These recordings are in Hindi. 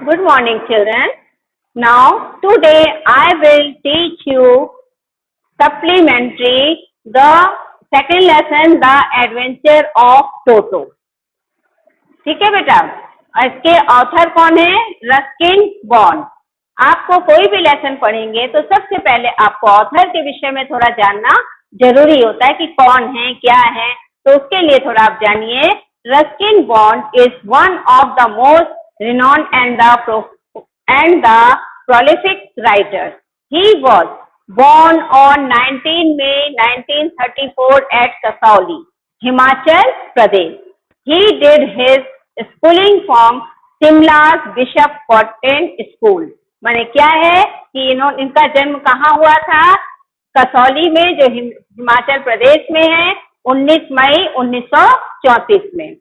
Good morning, children. Now, today I will teach you supplementary the second lesson, the adventure of Toto. ठीक है बेटा, इसके ऑथर कौन है? Ruskin bond. आपको कोई भी लेसन पढ़ेंगे तो सबसे पहले आपको ऑथर के विषय में थोड़ा जानना जरूरी होता है कि कौन है, क्या है. तो उसके लिए थोड़ा आप जानिए. Ruskin Bond is one of the most renowned and the prolific writer. He was born on 19 May 1934 at Kasauli, Himachal Pradesh. He did his schooling from Simla's Bishop Cotton School. माने क्या है कि इनका जन्म कहाँ हुआ था? कसौली में, जो हिमाचल प्रदेश में है, 19 मई 1934 में.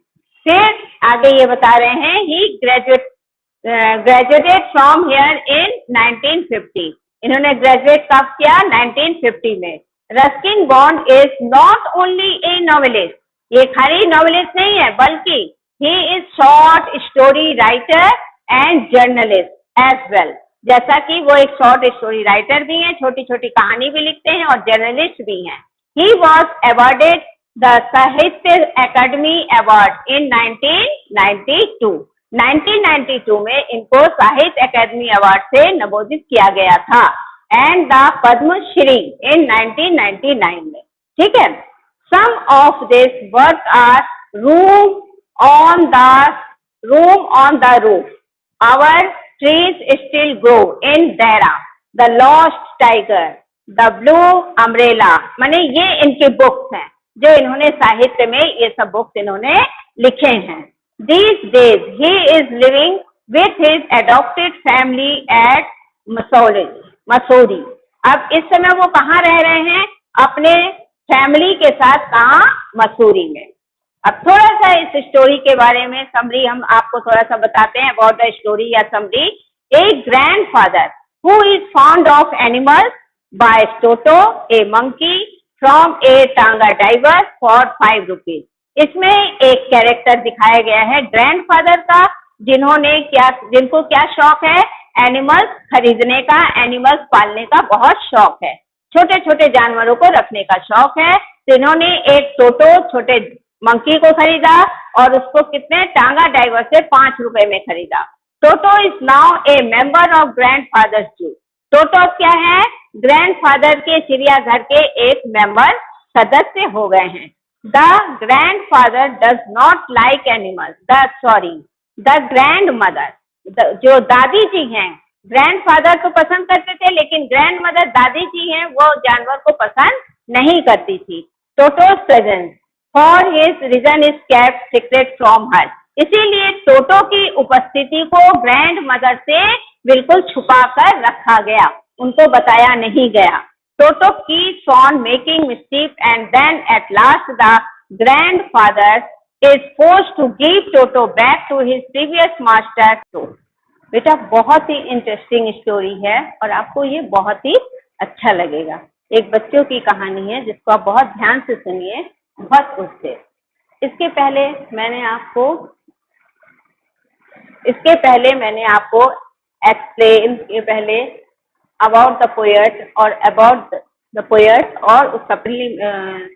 फिर आगे ये बता रहे हैं he graduated from here in 1950. इन्होंने ग्रेजुएट कब किया? 1950 में. Ruskin Bond is not only a novelist. ये खाली नॉवेलिस्ट नहीं है, बल्कि he is short story writer and journalist as well. जैसा कि वो एक शॉर्ट स्टोरी राइटर भी हैं, छोटी छोटी कहानी भी लिखते हैं और जर्नलिस्ट भी हैं. He was awarded the Sahitya Academy Award in 1992. 1992 में इनको साहित्य अकादमी अवार्ड से नवोदित किया गया था. एंड द पद्म श्री इन 1999 में. ठीक है. Some of this work are Room on the Roof, Our Trees Still Grow in Dera, The Lost Tiger, The Blue Umbrella. माने ये इनके बुक्स हैं जो इन्होंने साहित्य में ये सब बुक्स इन्होंने लिखे हैं. These days he is living with his adopted family at Mussoorie. अब इस समय वो कहाँ रह रहे हैं? अपने फैमिली के साथ. कहाँ? मसूरी में. अब थोड़ा सा इस स्टोरी के बारे में समरी हम आपको थोड़ा सा बताते हैं. अबाउट द स्टोरी या summary. A grandfather who is fond of animals buy Toto a monkey from a tonga driver for 5 rupees. इसमें एक कैरेक्टर दिखाया गया है ग्रैंडफादर का, जिनको क्या शौक है? एनिमल्स खरीदने का, एनिमल्स पालने का बहुत शौक है, छोटे छोटे जानवरों को रखने का शौक है. तो इन्होंने एक टोटो छोटे मंकी को खरीदा और उसको कितने? टांगा डाइवर से 5 रुपए में खरीदा. Toto is now a member of grandfather's zoo. Toto क्या है? ग्रैंडफादर के चिड़ियाघर के एक मेंबर, सदस्य हो गए हैं. The grandfather does not like animals. The grand mother, जो दादी जी हैं, ग्रैंडफादर तो पसंद करते थे, लेकिन ग्रैंड मदर दादी जी हैं, वो जानवर को पसंद नहीं करती थी. टोटो's presence for his reason is kept secret from her. इसीलिए टोटो की उपस्थिति को ग्रैंड मदर से बिल्कुल छुपा कर रखा गया, उनको बताया नहीं गया. टोटो keeps on making mischief and then at last the grandfather is forced to give Toto back to his previous master. तो बेटा बहुत ही इंटरेस्टिंग स्टोरी है और आपको ये बहुत ही अच्छा लगेगा. एक बच्चों की कहानी है जिसको आप बहुत ध्यान से सुनिए, बहुत उससे. इसके पहले मैंने आपको एक्सप्लेन के पहले अबाउट द पोएट और उस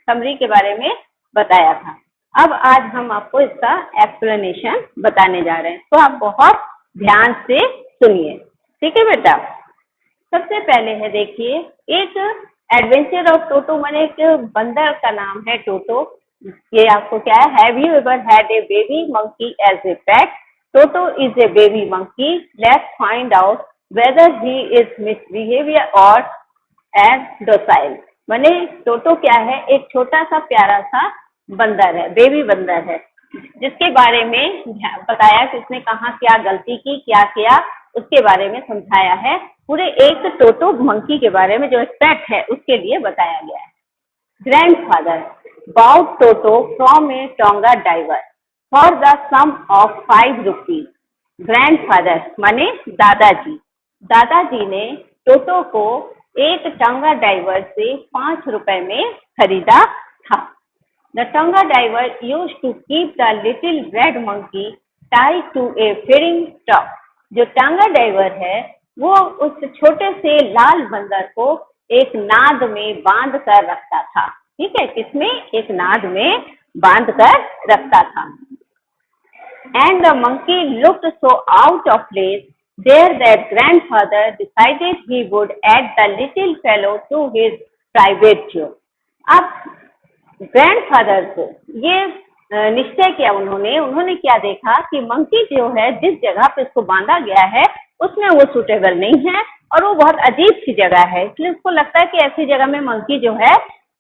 समरी के बारे में बताया था. अब आज हम आपको इसका एक्सप्लेनेशन बताने जा रहे हैं, तो आप बहुत ध्यान से सुनिए. ठीक है बेटा. सबसे पहले है, देखिए, एक एडवेंचर ऑफ टोटो, माने एक बंदर का नाम है टोटो. ये आपको क्या है? Have you ever had a baby monkey as a pet? Toto is a baby monkey. Let's find out whether he is misbehavior or as docile. माने टोटो क्या है? एक छोटा सा प्यारा सा बंदर है, बेबी बंदर है, जिसके बारे में बताया कि उसने कहाँ क्या गलती की, क्या किया, उसके बारे में समझाया है. पूरे एक टोटो मंकी के बारे में, जो एक पेट है, उसके लिए बताया गया है. Grandfather bought Toto from a Tonga diver for the sum of 5 rupees. Grandfather माने दादाजी. दादाजी ने टोटो को एक टंगा डाइवर से 5 रुपए में खरीदा था. The Tonga diver used to keep the little red monkey tied to a feeding trough जो टांगा ड्राइवर है वो उस छोटे से लाल बंदर को एक नाद में बांध कर रखता था। ठीक है, किसमें? एक नाद में बांध कर रखता था। And the monkey looked so out of place there that grandfather decided he would add the little fellow to his private zoo. अब ग्रैंडफादर को ये निश्चय किया उन्होंने क्या देखा कि मंकी जो है जिस जगह पे उसको बांधा गया है उसमें वो सूटेबल नहीं है और वो बहुत अजीब सी जगह है, इसलिए उसको लगता है कि ऐसी जगह में मंकी जो है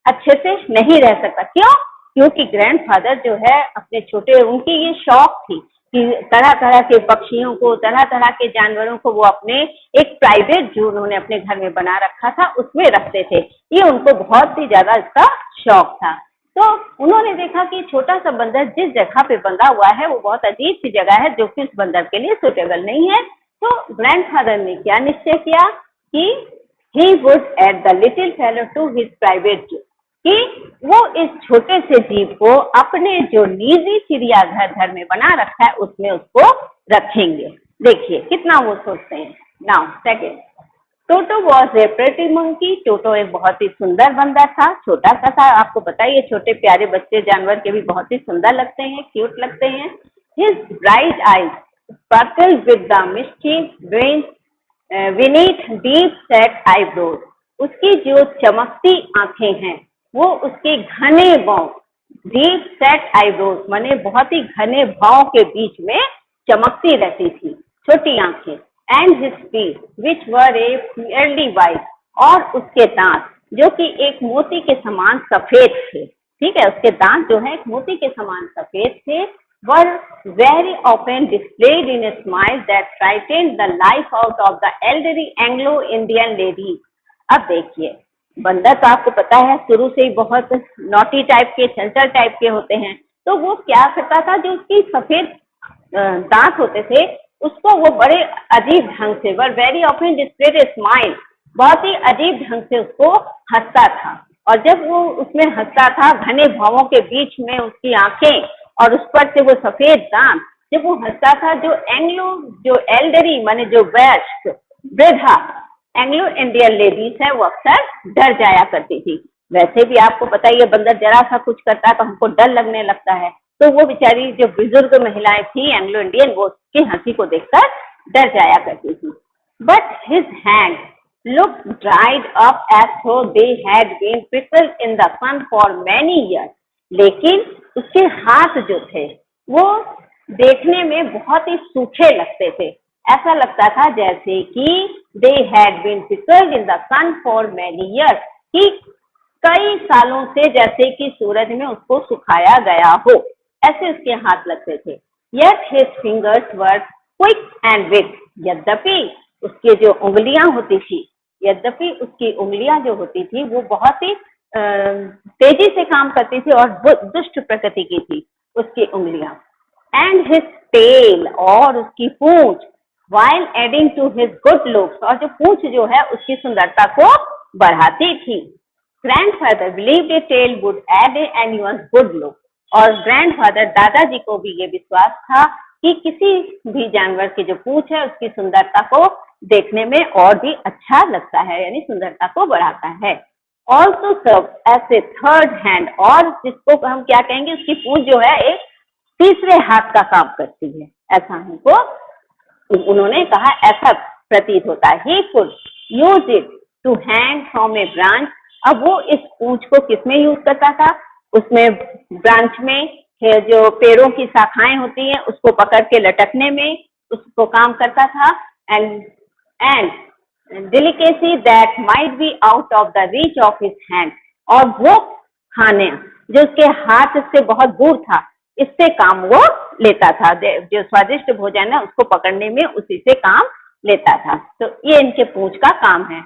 अच्छे से नहीं रह सकता। क्यों? क्योंकि ग्रैंडफादर जो है अपने छोटे, उनकी ये शौक थी कि तरह तरह के पक्षियों को, तरह तरह के जानवरों को वो अपने एक प्राइवेट जू उन्होंने अपने घर में बना रखा था, उसमें रखते थे। ये उनको बहुत ही ज्यादा इसका शौक था। तो उन्होंने देखा कि छोटा सा बंदर जिस जगह पे बंधा हुआ है वो बहुत अजीब सी जगह है जो कि उस बंदर के लिए सुटेबल नहीं है। तो ग्रैंडफादर ने क्या निश्चय किया कि he would add the little fellow to his private zoo, कि वो इस छोटे से जीव को अपने जो निजी चिड़ियाघर में बना रखा है उसमें उसको रखेंगे। देखिए कितना वो सोचते हैं। Now second, Toto was a pretty monkey. Toto एक बहुत ही सुंदर बंदर था, छोटा सा था। आपको पता है ये छोटे प्यारे बच्चे जानवर के भी बहुत ही सुंदर लगते हैं, क्यूट लगते हैं। His bright eyes sparkled with the mischief brains beneath deep set eyebrows। उसकी जो चमकती आंखें हैं वो उसके घने भाव, डीप सेट आईब्रोज माने बहुत ही घने भाव के बीच में चमकती रहती थी छोटी आंखें। And his teeth which were A clearly white, और उसके दांत जो कि एक मोती के समान सफेद थे। ठीक है, उसके दांत जो है एक मोती के समान सफेद थे। were very often displayed in a smile that frightened the life out of the elderly Anglo-Indian ladies। अब देखिए बंदर तो आपको पता है शुरू से ही बहुत नॉटी टाइप के, चंचल टाइप के होते हैं। तो वो क्या करता था, जो उसकी सफेद दांत होते थे उसको वो बड़े अजीब ढंग से, were very often displayed a smile, बहुत ही अजीब ढंग से उसको हंसता था। और जब वो उसमें हंसता था, घने भावों के बीच में उसकी आंखें और उस पर से वो सफेद दांत, जब वो हंसता था जो एल्डरी माने जो वयस्क वृद्धा एंग्लो इंडियन लेडीज है वो अक्सर डर जाया करती थी। वैसे भी आपको पता ही है बंदर जरा सा कुछ करता है तो हमको डर लगने लगता है। तो वो बेचारी जो बुजुर्ग महिलाएं थी एंग्लो इंडियन, वो उसकी हंसी को देखकर डर जाया करती थी। But his hand look dried up as though they had been pickled in the sun for many years. लेकिन उसके हाथ जो थे वो देखने में बहुत ही सूखे लगते थे। ऐसा लगता था जैसे कि they had been pickled in the sun for many years, कि कई सालों से जैसे कि सूरज में उसको सुखाया गया हो, ऐसे उसके हाथ लगते थे। Yet his fingers were quick and wit, यद्यपि उसके जो उंगलियां होती थी, यद्यपि उसकी उंगलियां जो होती थी वो बहुत ही तेजी से काम करती थी और दुष्ट प्रकृति की थी उसकी उंगलियां। एंड हिज टेल, और उसकी पूंछ, while adding to his good looks, और जो पूंछ जो है उसकी सुंदरता को बढ़ाती थी। Grandfather believed a tail would add a anyone's good look, और ग्रैंडफादर दादाजी को भी ये विश्वास था कि किसी भी जानवर की जो पूंछ है उसकी सुंदरता को देखने में और भी अच्छा लगता है, यानी सुंदरता को बढ़ाता है। Also serve as a third hand, और जिसको हम क्या कहेंगे, उसकी पूंछ जो है एक तीसरे हाथ का काम करती है, ऐसा हमको उन्होंने कहा, ऐसा प्रतीत होता है। He could use it to hang from a branch। अब वो इस पूंछ को किसमें यूज करता था, उसमें ब्रांच में जो पेड़ों की शाखाएं होती हैं उसको पकड़ के लटकने में उसको काम करता था। And delicacy that might be out of the reach of his hand, और वो खाने जो उसके हाथ से बहुत दूर था, इससे काम वो लेता था। जो स्वादिष्ट भोजन है उसको पकड़ने में उसी से काम लेता था। तो ये इनके पूंछ का काम है।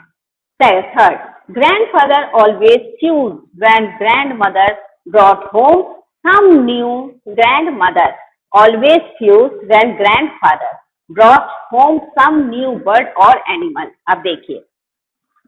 Third, grandfather always fuss when grandmother brought home some new, grandmother always fuss when grandfather brought home some new bird और एनिमल। अब देखिए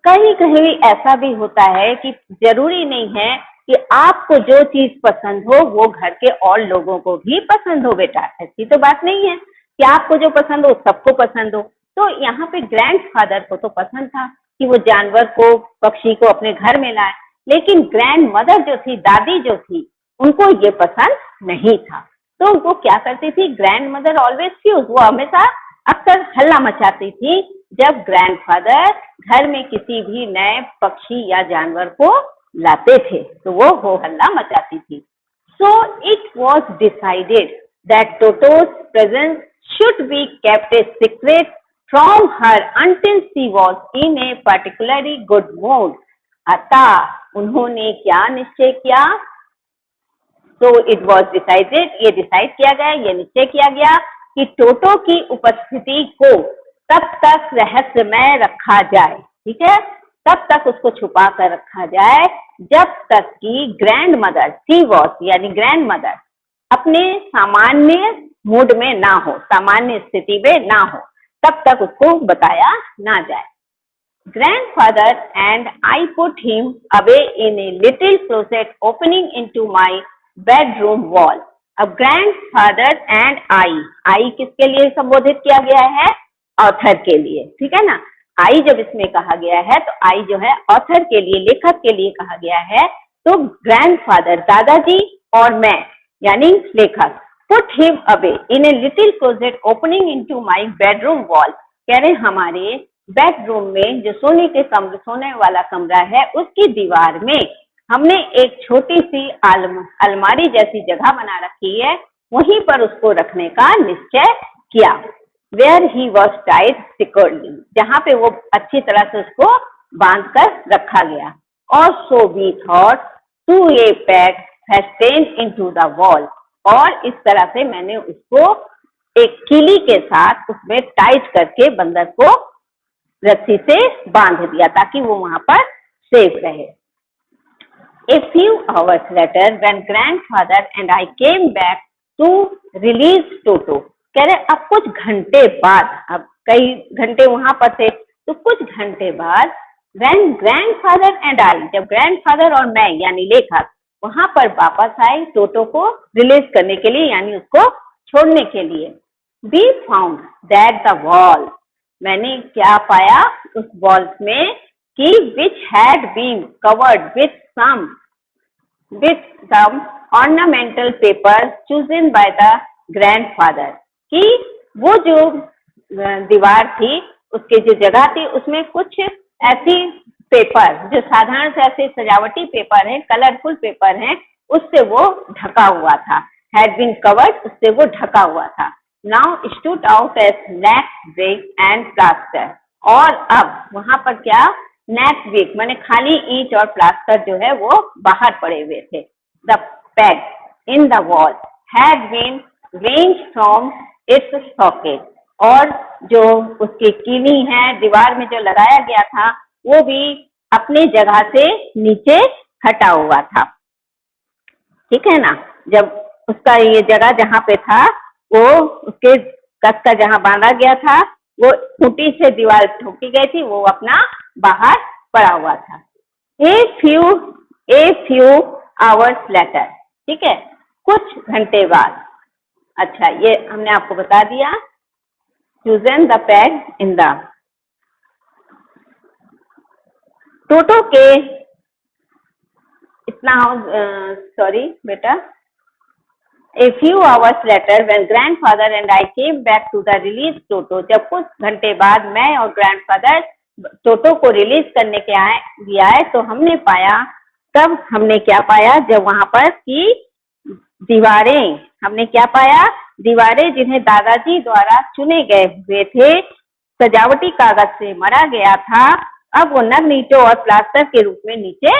कहीं कहीं ऐसा भी होता है कि जरूरी नहीं है कि आपको जो चीज पसंद हो वो घर के और लोगों को भी पसंद हो। बेटा ऐसी तो बात नहीं है। कि आपको जो पसंद हो सबको पसंद हो। तो यहाँ पे ग्रैंडफादर को तो पसंद था कि वो जानवर को, पक्षी को अपने घर में लाए, लेकिन ग्रैंड मदर जो थी, दादी जो थी, उनको ये पसंद नहीं था। तो वो क्या करती थी, ग्रैंड मदर ऑलवेज फ्यूज, वो हमेशा अक्सर हल्ला मचाती थी जब ग्रैंडफादर घर में किसी भी नए पक्षी या जानवर को लाते थे, तो वो हो हल्ला मचाती थी। So it was decided that Toto's presence should be kept a secret from her until she was in a particularly good mood. अतः उन्होंने क्या निश्चय किया? So it was decided, ये डिसाइड किया गया, ये निश्चय किया गया कि टोटो की उपस्थिति को तब तक रहस्यमय रखा जाए, ठीक है, तब तक उसको छुपा कर रखा जाए जब तक कि ग्रैंड मदर, शी वॉज यानी ग्रैंड मदर, अपने सामान्य मूड में ना हो, सामान्य स्थिति में ना हो, तब तक उसको बताया ना जाए। Grandfather and I put him away in a little closet opening into my bedroom wall. अब grandfather and I किसके लिए संबोधित किया गया है? ऑथर के लिए, ठीक है ना। आई जब इसमें कहा गया है तो आई जो है ऑथर के लिए, लेखक के लिए कहा गया है। तो ग्रैंडफादर, दादाजी, और मैं यानी लेखक, put him away in a little closet opening into my bedroom wall, कह रहे हमारे बेडरूम में जो सोने वाला कमरा है उसकी दीवार में हमने एक छोटी सी अलमारी जैसी जगह बना रखी है, वहीं पर उसको रखने का निश्चय किया। Where he was tied securely, जहाँ पे वो अच्छी तरह से उसको बांध कर रखा गया। और so we thought to a peg fastened into the wall, और इस तरह से मैंने उसको एक किली के साथ उसमें टाइट करके बंदर को रस्सी से बांध दिया ताकि वो वहां पर सेफ रहे। A few hours later, when grandfather and I came back to release Toto, कह रहे अब कुछ घंटे बाद, अब कई घंटे वहां पर थे, तो कुछ घंटे बाद when grandfather and I, जब grandfather और मैं यानी लेखक वहां पर वापस आए टोटो को रिलीज करने के लिए, यानी उसको छोड़ने के लिए, we found that the wall, मैंने क्या पाया उस वॉल में कि which had been covered with some ornamental paper chosen by the grandfather, कि वो जो दीवार थी, उसके जो जगह थी, उसमें कुछ ऐसी पेपर जो साधारण से ऐसे सजावटी पेपर हैं, कलरफुल पेपर हैं, उससे वो ढका हुआ था। had been covered, उससे वो ढका हुआ था। now stood out as neck brick and plaster, और अब वहां पर क्या, नेक ब्रिक माने खाली ईंट और प्लास्टर जो है वो बाहर पड़े हुए थे। The peg in the wall had been wrenched from its socket, और जो उसकी कीली है दीवार में जो लगाया गया था वो भी अपनी जगह से नीचे हटा हुआ था, ठीक है ना। जब उसका ये जगह जहाँ पे था वो उसके कस का जहाँ बांधा गया था, वो खूंटी से दीवार ठोकी गई थी, वो अपना बाहर पड़ा हुआ था। ए फ्यू आवर्स लेटर, ठीक है, कुछ घंटे बाद। अच्छा, ये हमने आपको बता दिया। Chosen the peg in the Toto के इतना सॉरी बेटा। A few hours later, when grandfather and I came back to the release Toto, जब कुछ घंटे बाद मैं और ग्रैंडफादर टोटो को रिलीज करने के दिया है, तो हमने पाया, तब हमने क्या पाया, जब वहां पर की दीवारें, हमने क्या पाया, दीवारें जिन्हें दादाजी द्वारा चुने गए हुए थे, सजावटी कागज से मरा गया था, अब वो नग्न ईंटों और प्लास्टर के रूप में नीचे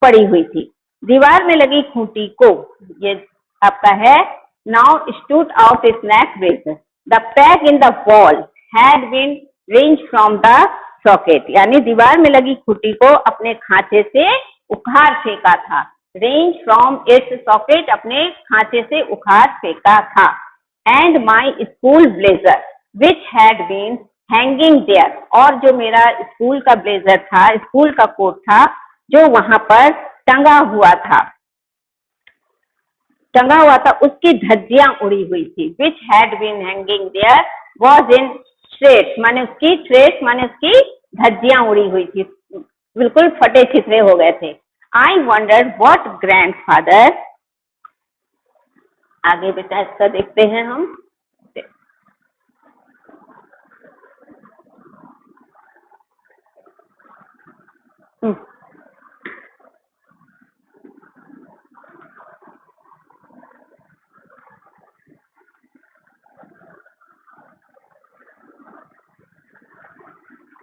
पड़ी हुई थी। दीवार में लगी खूंटी को, ये आपका है, now stood out its neck brick. The peg in the wall had been wrenched from the socket, यानी दीवार में लगी खूंटी को अपने खांचे से उखाड़ फेंका था। Wrenched from its socket, अपने खांचे से उखाड़ फेंका था। And my school blazer, which had been hanging there, और जो मेरा स्कूल का ब्लेजर था, स्कूल का कोट था, जो वहां पर टंगा हुआ था। टंगा हुआ था उसकी धज्जियां उड़ी हुई थी। Which had been hanging there was in shreds, माने उसकी स्ट्रेट माने उसकी धज्जियां उड़ी हुई थी, बिल्कुल फटे छितरे हो गए थे। आई वंडर व्हाट ग्रैंडफादर, आगे बेटा इसका देखते हैं हम।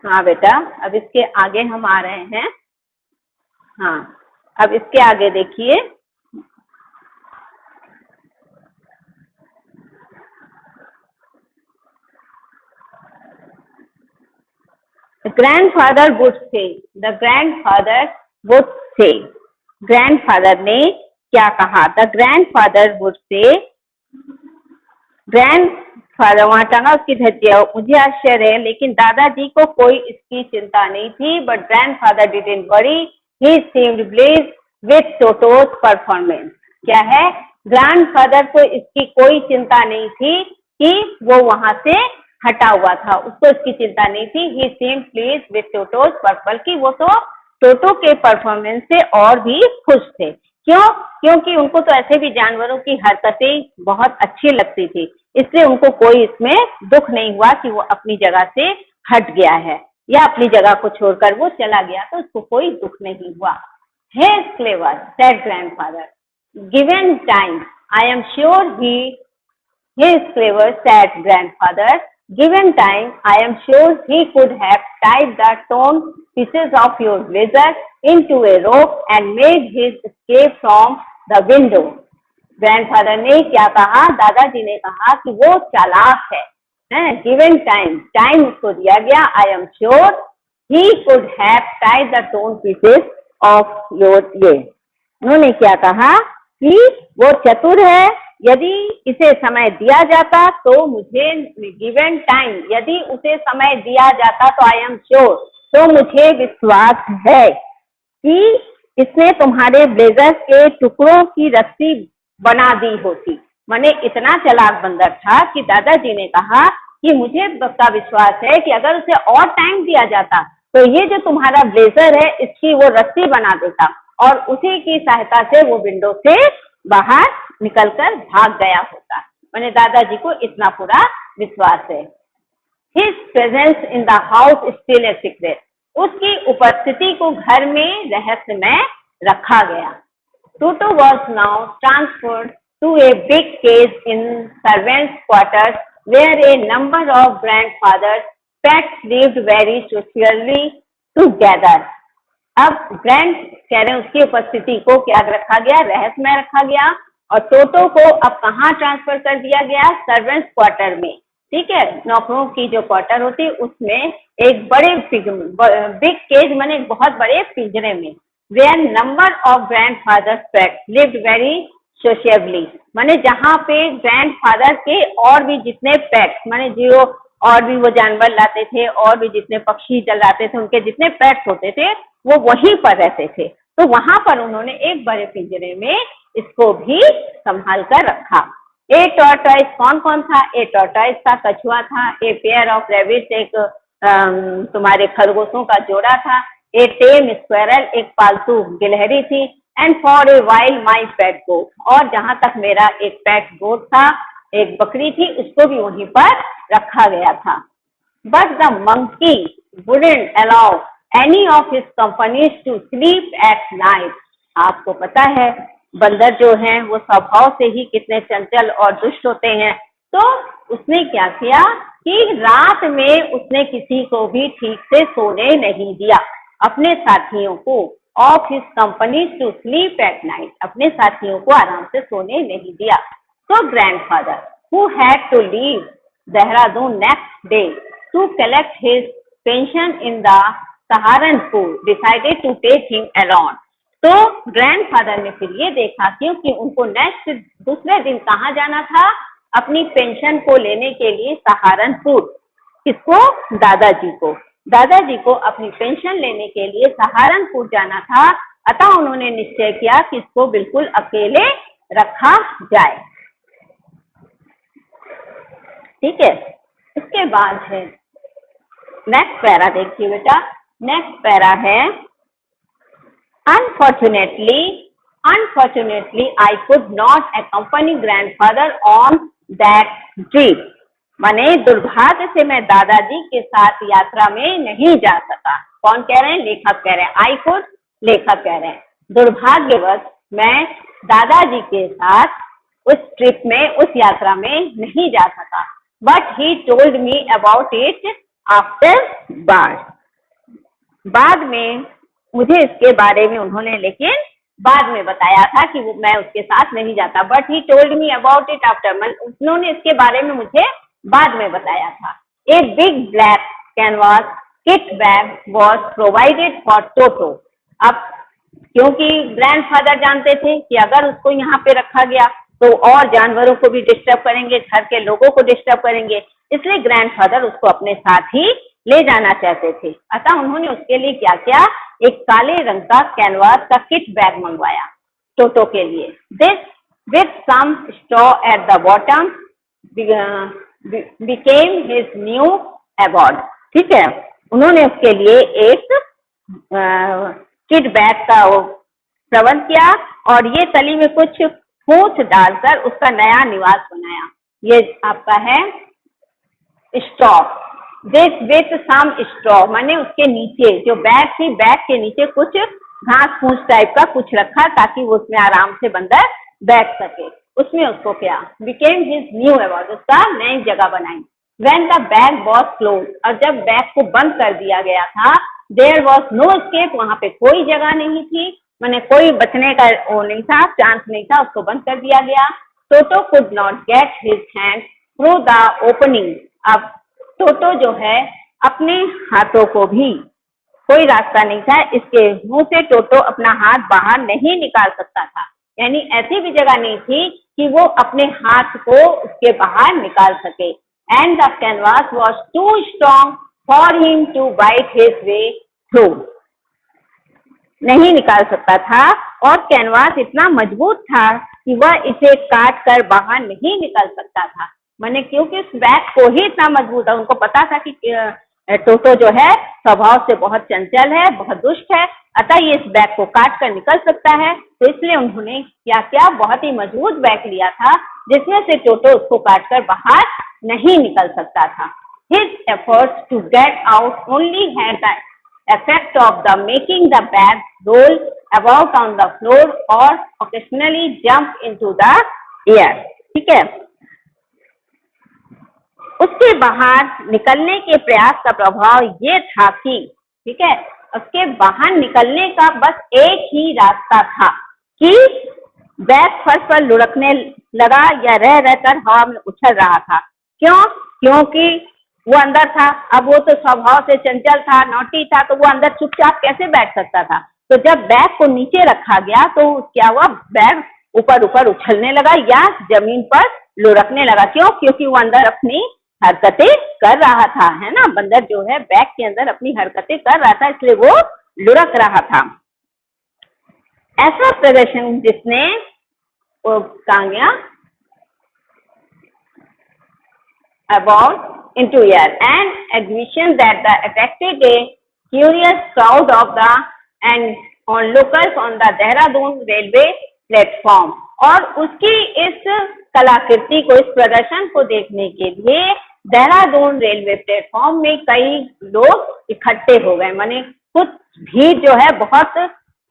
हाँ बेटा, अब इसके आगे हम आ रहे हैं। हाँ, अब इसके आगे देखिए। The grandfather would say, the grandfather would say, grandfather ने क्या कहा? The grandfather would say, grandfather, वहां टंगा उसकी धज्जियां, मुझे आश्चर्य है लेकिन दादाजी को कोई इसकी चिंता नहीं थी। But grandfather didn't worry, he seemed pleased with Toto's performance. क्या है? ग्रैंडफादर को इसकी कोई चिंता नहीं थी कि वो वहां से हटा हुआ था, उसको इसकी चिंता नहीं थी। ही सीम्ड प्लीज्ड विथ टोटोस, बल्कि वो तो टोटो के परफॉर्मेंस से और भी खुश थे। क्यों? क्योंकि उनको तो ऐसे भी जानवरों की हरकतें बहुत अच्छी लगती थी, इसलिए उनको कोई इसमें दुख नहीं हुआ कि वो अपनी जगह से हट गया है या अपनी जगह को छोड़कर वो चला गया, तो उसको कोई दुख नहीं हुआ। He clever said grandfather, given time I am sure he is clever, said grandfather. Given time, I am sure he could have tied the torn pieces of your blazer into a rope and made his escape from the window. Grandfather ने क्या कहा? दादाजी ने कहा कि वो चालाक है। Given time, time उसको दिया गया। I am sure he could have tied the torn pieces of your ये। उन्होंने क्या कहा कि वो चतुर है, यदि इसे समय दिया जाता तो मुझे, गिवन टाइम, यदि उसे समय दिया जाता तो आई एम श्योर, तो मुझे विश्वास है कि इसने तुम्हारे ब्लेजर के टुकड़ों की रस्सी बना दी होती। माने इतना चालाक बंदर था कि दादाजी ने कहा कि मुझे पक्का विश्वास है कि अगर उसे और टाइम दिया जाता तो ये जो तुम्हारा ब्लेजर है इसकी वो रस्सी बना देता और उसी की सहायता से वो विंडो से बाहर निकलकर भाग गया होता। मैंने दादाजी को इतना पूरा विश्वास है। His presence in the house is still a secret. उसकी उपस्थिति को घर में रहस्यमय रखा गया। Toto was now transferred to a big cage in servants' quarters where a number of grandfathers' pets lived very socially together. अब ग्रैंड कह रहे हैं उसकी उपस्थिति को क्या रखा गया? रहस्यमय रखा गया। और टोटो को अब कहाँ ट्रांसफर कर दिया गया? सर्वेंट्स क्वार्टर में। ठीक है, नौकरों की जो क्वार्टर होती उसमें एक बड़े बिग केज माने बहुत बड़े पिंजरे में। Where number of grandfather's pets lived very sociably, माने जहाँ पे ग्रैंडफादर के और भी जितने पेट्स माने जो और भी वो जानवर लाते थे और भी जितने पक्षी लाते थे उनके जितने पेट्स होते थे वो वहीं पर रहते थे। तो वहां पर उन्होंने एक बड़े पिंजरे में इसको भी संभाल कर रखा। ए टॉर्टॉइस कौन कौन था? ए टॉर्टॉइस था, कछुआ था। ए पेयर ऑफ रैबिट्स, एक तुम्हारे खरगोशों का जोड़ा था। ए टेम स्क्वेरल, एक पालतू गिलहरी थी। And for a while my pet goat, और जहां तक मेरा एक पेट गोट था, एक बकरी थी, उसको भी वहीं पर रखा गया था। But the monkey wouldn't allow any of his companies to sleep at night. आपको पता है बंदर जो हैं वो स्वभाव से ही कितने चंचल और दुष्ट होते हैं, तो उसने क्या किया कि रात में उसने किसी को भी ठीक से सोने नहीं दिया, अपने साथियों को। Of his companions to sleep at night, अपने साथियों को आराम से सोने नहीं दिया। तो grandfather who had to leave Dehradun next day to collect his pension in the Saharanpur decided to take him along. तो ग्रैंडफादर ने फिर ये देखा, क्योंकि उनको नेक्स्ट दूसरे दिन कहाँ जाना था? अपनी पेंशन को लेने के लिए सहारनपुर। किसको? दादाजी को। दादाजी को अपनी पेंशन लेने के लिए सहारनपुर जाना था, अतः उन्होंने निश्चय किया कि इसको बिल्कुल अकेले रखा जाए। ठीक है, इसके बाद है नेक्स्ट पैरा। देखिए बेटा, नेक्स्ट पैरा है Unfortunately, I could not accompany grandfather on that trip. माने दुर्भाग्य से मैं दादाजी के साथ यात्रा में नहीं जा सका। कौन कह रहे हैं? लेखक कह रहे हैं। I could, लेखक कह रहे हैं दुर्भाग्यवश मैं दादाजी के साथ उस ट्रिप में, उस यात्रा में नहीं जा सका। But he told me about it afterward. बाद में मुझे इसके बारे में उन्होंने लेकिन बाद में बताया था कि मैं उसके साथ नहीं जाता। But he told me about it after, उन्होंने इसके बारे में मुझे बाद में बताया था। A big black canvas kit bag was provided for Toto. अब क्योंकि ग्रैंडफादर जानते थे कि अगर उसको यहाँ पे रखा गया तो और जानवरों को भी डिस्टर्ब करेंगे, घर के लोगों को डिस्टर्ब करेंगे, इसलिए ग्रैंडफादर उसको अपने साथ ही ले जाना चाहते थे। अतः उन्होंने उसके लिए क्या किया? एक काले रंग का कैनवास का किट बैग मंगवाया टोटो के लिए। This with some straw at the bottom became his new abode. ठीक है, उन्होंने उसके लिए एक किट बैग का प्रबंध किया और ये तली में कुछ फूस डालकर उसका नया निवास बनाया। ये आपका है straw. This with some straw माने उसके नीचे जो बैग थी, बैग के नीचे कुछ घास फूस टाइप का कुछ रखा ताकि वो उसमें आराम से बंदर बैठ सके। उसमें उसको क्या? बिकेम हिज न्यू अवार्ड, उसका नई जगह बनाई। When the bag was close, और जब बैग को बंद कर दिया गया था, देयर वॉज नो एस्केप, वहां पे कोई जगह नहीं थी, माने कोई बचने का वो नहीं था, चांस नहीं था, उसको बंद कर दिया गया। Toto could not get his hand through the opening. अब टोटो जो है अपने हाथों को भी कोई रास्ता नहीं था, इसके मुंह से टोटो अपना हाथ बाहर नहीं निकाल सकता था। यानी ऐसी भी जगह नहीं थी कि वो अपने हाथ को उसके बाहर निकाल सके। And the canvas was too strong for him to bite his way through. नहीं निकाल सकता था और कैनवास इतना मजबूत था कि वह इसे काट कर बाहर नहीं निकल सकता था। मैंने क्योंकि उस बैग को ही इतना मजबूत है, उनको पता था कि टोटो जो है स्वभाव से बहुत चंचल है, बहुत दुष्ट है, अतः ये इस बैग को काट कर निकल सकता है। तो इसलिए उन्होंने क्या किया? बहुत ही मजबूत बैग लिया था जिसमें से टोटो उसको काट कर बाहर नहीं निकल सकता था। His efforts to get out only had the effect of the making the bag roll about on the floor or occasionally jump into the air. ठीक है, उसके बाहर निकलने के प्रयास का प्रभाव ये था कि, ठीक है, उसके बाहर निकलने का बस एक ही रास्ता था कि बैग फर्श पर लुढ़कने लगा या रह रहकर हवा में उछल रहा था। क्यों? क्योंकि वो अंदर था। अब वो तो स्वभाव से चंचल था, नौटी था, तो वो अंदर चुपचाप कैसे बैठ सकता था? तो जब बैग को नीचे रखा गया तो क्या हुआ? बैग ऊपर ऊपर उछलने लगा या जमीन पर लुढ़कने लगा। क्यों? क्योंकि वो अंदर अपनी हरकतें कर रहा था, है ना। बंदर जो है बैग के अंदर अपनी हरकतें कर रहा था, इसलिए वो लुढ़क रहा था। ऐसा प्रदर्शन जिसने कहा गया about into air and exhibition that the attracted a curious crowd of the and onlookers on the Dehradun railway platform। और उसकी इस कलाकृति को, इस प्रदर्शन को देखने के लिए देहरादून रेलवे प्लेटफॉर्म में कई लोग इकट्ठे हो गए। माने कुछ भीड़ जो है बहुत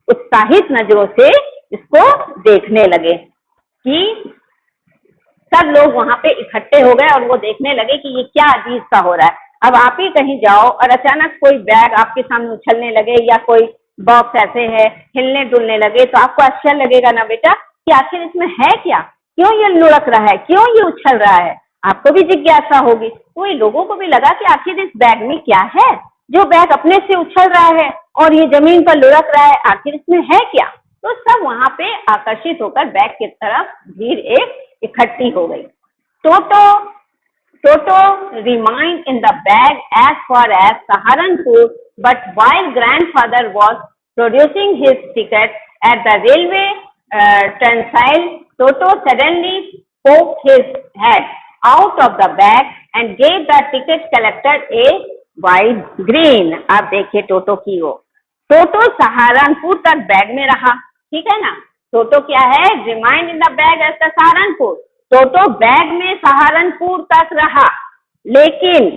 उत्साहित नजरों से इसको देखने लगे कि सब लोग वहां पे इकट्ठे हो गए और वो देखने लगे कि ये क्या अजीब सा हो रहा है। अब आप ही कहीं जाओ और अचानक कोई बैग आपके सामने उछलने लगे या कोई बॉक्स ऐसे है हिलने डुलने लगे तो आपको आश्चर्य लगेगा ना बेटा कि आखिर इसमें है क्या, क्यों ये लुढ़क रहा है, क्यों ये उछल रहा है। आपको भी जिज्ञासा होगी। तो लोगों को भी लगा कि आखिर इस बैग में क्या है जो बैग अपने से उछल रहा है और ये जमीन पर लुढ़क रहा है, आखिर इसमें है क्या। तो सब वहां पे आकर्षित होकर बैग की तरफ भीड़ एक इकट्ठी हो गई। Toto remained in the bag as far as Saharanpur, but while grandfather was producing his ticket at the railway turnstile, Toto suddenly poked his head out of the bag and gave the ticket collector a wide grin. अब देखिए टोटो की वो, टोटो सहारनपुर तक बैग में रहा, ठीक है ना। टोटो क्या है, remained in the bag as the Saharanpur. Toto bag में सहारनपुर तक रहा, लेकिन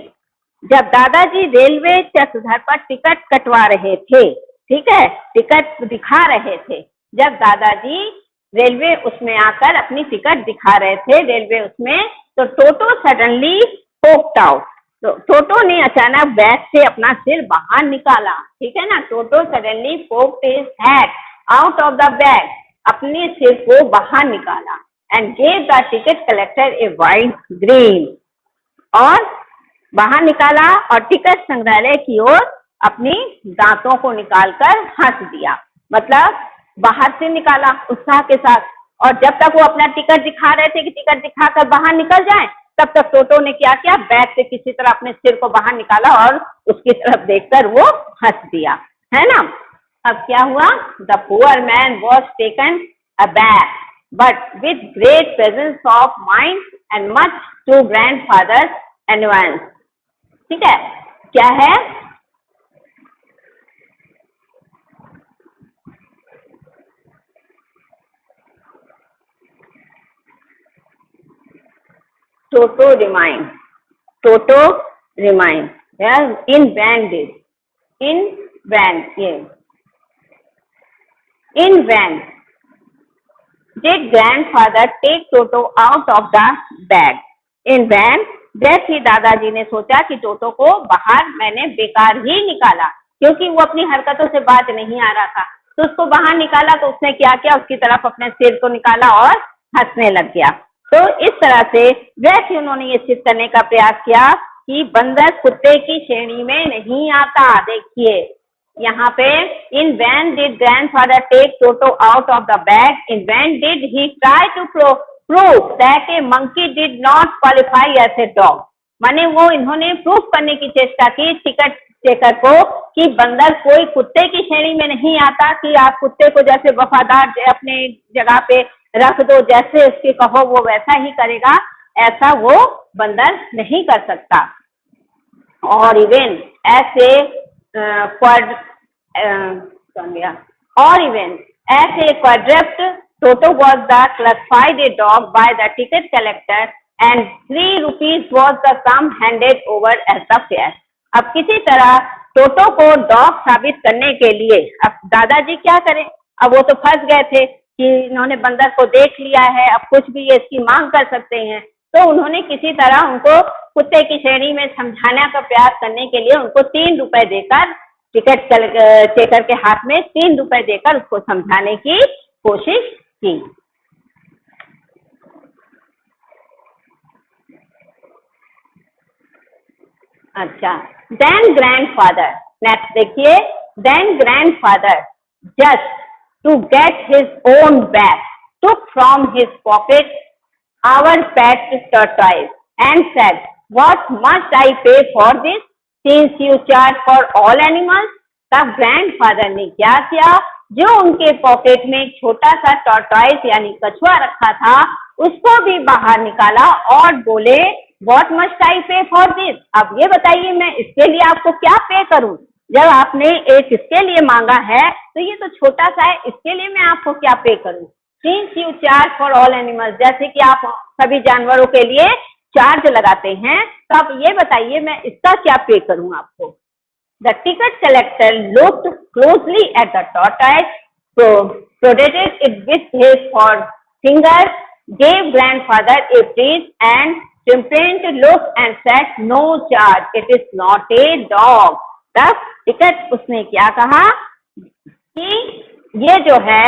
जब दादाजी रेलवे चकघर पर टिकट कटवा रहे थे, ठीक है, टिकट दिखा रहे थे, जब दादाजी रेलवे उसमें आकर अपनी टिकट दिखा रहे थे रेलवे उसमें, तो टोटो सडनली पोक्ड आउट। तो टोटो ने अचानक बैग से अपना सिर बाहर निकाला, ठीक है ना। Toto suddenly poked his head out of the bag, अपने सिर को बाहर निकाला, and gave the ticket collector a wide grin, और बाहर निकाला और टिकट संग्रहालय की ओर अपनी दांतों को निकालकर हंस दिया, मतलब बाहर से निकाला उत्साह के साथ। और जब तक वो अपना टिकट दिखा रहे थे कि टिकट दिखाकर बाहर निकल जाए, तब तक टोटो ने क्या किया, बैग से किसी तरह अपने सिर को बाहर निकाला और उसकी तरफ देखकर वो हंस दिया, है ना। अब क्या हुआ, the poor man was taken aback but with great presence of mind and much to grandfather's annoyance. ठीक है, क्या है, Toto remind, yeah, in van did, did grandfather take Toto out of the bag? In van, जैसे ही दादाजी ने सोचा कि टोटो को बाहर मैंने बेकार ही निकाला, क्योंकि वो अपनी हरकतों से बाज नहीं आ रहा था, तो उसको बाहर निकाला, तो उसने क्या किया, उसकी तरफ अपने सिर को निकाला और हंसने लग गया। तो इस तरह से वैसे उन्होंने ये सिद्ध करने का प्रयास किया कि बंदर कुत्ते की श्रेणी में नहीं आता। देखिए यहाँ पे, in vain did grandfather take Toto out of the bag, in vain did he try to prove that a monkey did not qualify as a dog. माने वो इन्होंने प्रूफ करने की चेष्टा की टिकट चेकर को कि बंदर कोई कुत्ते की श्रेणी में नहीं आता, कि आप कुत्ते को जैसे वफादार अपने जगह पे रख दो, जैसे उसके कहो वो वैसा ही करेगा, ऐसा वो बंदर नहीं कर सकता। और इवन ऐसे quadruped Toto was the classified a dog by the ticket collector and 3 rupees was the sum handed over as the fare. अब किसी तरह टोटो को डॉग साबित करने के लिए अब दादाजी क्या करें, अब वो तो फंस गए थे कि इन्होंने बंदर को देख लिया है, अब कुछ भी ये इसकी मांग कर सकते हैं, तो उन्होंने किसी तरह उनको कुत्ते की श्रेणी में समझाने का प्रयास करने के लिए उनको 3 रुपए देकर, टिकट चेकर के हाथ में 3 रुपए देकर उसको समझाने की कोशिश की। अच्छा, देन ग्रैंडफादर, नेक्स्ट देखिए, then grandfather just to get his own bag took from his pocket our pet tortoise and said, what must I pay for this since you charge for all animals? तब ग्रैंडफादर ने क्या किया, जो उनके पॉकेट में छोटा सा टॉर्टॉइस यानी कछुआ रखा था, उसको भी बाहर निकाला और बोले, what must I pay for this? अब ये बताइए मैं इसके लिए आपको क्या पे करूं, जब आपने एक इसके लिए मांगा है तो ये तो छोटा सा है, इसके लिए मैं आपको क्या पे करूं। Since you charge for all animals, जैसे कि आप सभी जानवरों के लिए चार्ज लगाते हैं, तो आप ये बताइए मैं इसका क्या पे करूं आपको। The ticket collector looked closely at the tortoise, prodded it with his forefinger, gave grandfather a pleased and triumphant look and said, no charge, it is not a dog. तब टिकट उसने क्या कहा कि ये जो है,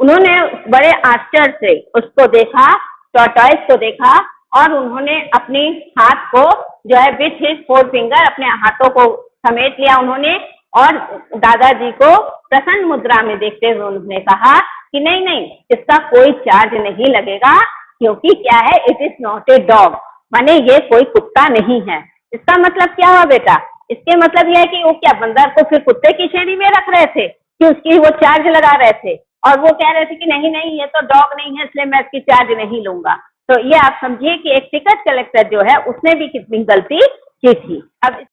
उन्होंने बड़े आश्चर्य से उसको देखा, टॉर्टॉइस को देखा, और उन्होंने अपनी हाथ को जो है विथ हिज 4 फिंगर, अपने हाथों को समेट लिया उन्होंने, और दादाजी को प्रसन्न मुद्रा में देखते हुए उन्होंने कहा कि नहीं नहीं, इसका कोई चार्ज नहीं लगेगा, क्योंकि क्या है, it is not a dog, माने ये कोई कुत्ता नहीं है। इसका मतलब क्या हुआ बेटा, इसके मतलब यह है कि वो क्या बंदर को फिर कुत्ते की श्रेणी में रख रहे थे कि उसकी वो चार्ज लगा रहे थे, और वो कह रहे थे कि नहीं नहीं ये तो डॉग नहीं है इसलिए मैं इसकी चार्ज नहीं लूंगा। तो ये आप समझिए कि एक टिकट कलेक्टर जो है उसने भी कितनी गलती की थी। अब